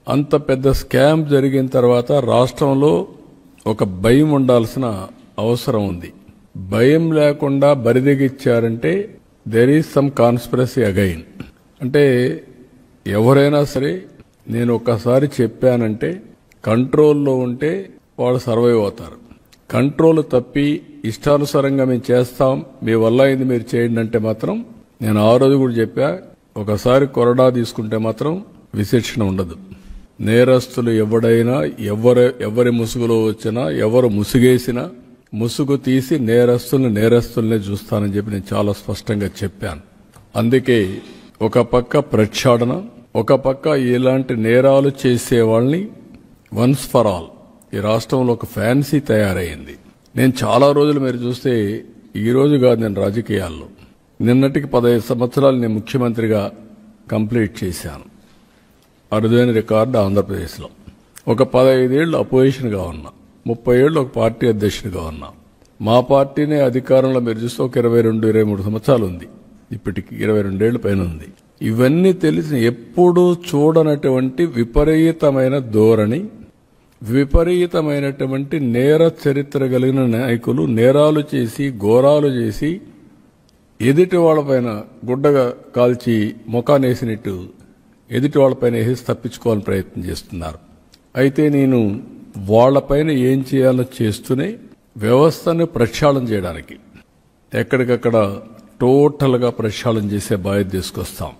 అంత పెద్ద స్కామ్ జరిగిన తర్వాత రాష్ట్రంలో ఒక భయం ఉండాల్సిన అవసరం ఉంది. భయం లేకుండా బరిదెగిచ్చారంటే there is some conspiracy again. అంటే ఎవరైనా సరే నేను ఒక్కసారి చెప్పానంటే కంట్రోల్లో ఉంటే వాళ్ళు సర్వైవ్ అవుతారు. కంట్రోల్ తప్పి ఇష్టానుసారంగా మేము చేస్తాం, మీ వల్ల అయింది మీరు చేయండి అంటే మాత్రం, నేను ఆ రోజు కూడా చెప్పా, ఒకసారి కొరడా తీసుకుంటే మాత్రం విశిక్షణ ఉండదు. నేరస్తులు ఎవడైనా ఎవరి ముసుగులో వచ్చినా, ఎవరు ముసుగేసినా ముసుగు తీసి నేరస్తుల్నే చూస్తానని చెప్పి నేను చాలా స్పష్టంగా చెప్పాను. అందుకే ఒక పక్క ప్రక్షాళన, ఒక పక్క ఇలాంటి నేరాలు చేసే వాళ్ళని వన్స్ ఫర్ ఆల్ ఈ రాష్ట్రంలో ఒక ఫ్యాన్సీ తయారైంది. నేను చాలా రోజులు మీరు చూస్తే, ఈ రోజు కాదు నేను రాజకీయాల్లో, నిన్నటికి 15 సంవత్సరాలు నేను ముఖ్యమంత్రిగా కంప్లీట్ చేశాను. అరుదైన రికార్డు ఆంధ్రప్రదేశ్లో. ఒక 15 ఏళ్లు అపోజిషన్గా ఉన్నా, 30 ఏళ్లు ఒక పార్టీ అధ్యక్షుడిగా ఉన్నా. మా పార్టీనే అధికారంలో మీరు చూస్తే ఒక 22-23 సంవత్సరాలు ఉంది. ఇప్పటికి 22 ఏళ్ల పైన ఉంది. ఇవన్నీ తెలిసి ఎప్పుడూ చూడనటువంటి విపరీతమైన ధోరణి, విపరీతమైనటువంటి నేర చరిత్ర కలిగిన నాయకులు నేరాలు చేసి ఘోరాలు చేసి ఎదుటి వాళ్ళపైన గుడ్డగా కాల్చి ముఖానేసినట్టు ఎదుటి వాళ్ళపైన వేసి తప్పించుకోవాలని ప్రయత్నం చేస్తున్నారు. అయితే నేను వాళ్లపైన ఏం చేయాలో చేస్తూనే వ్యవస్థను ప్రక్షాళన చేయడానికి ఎక్కడికక్కడ టోటల్గా ప్రక్షాళన చేసే బాధ్యత తీసుకొస్తాం.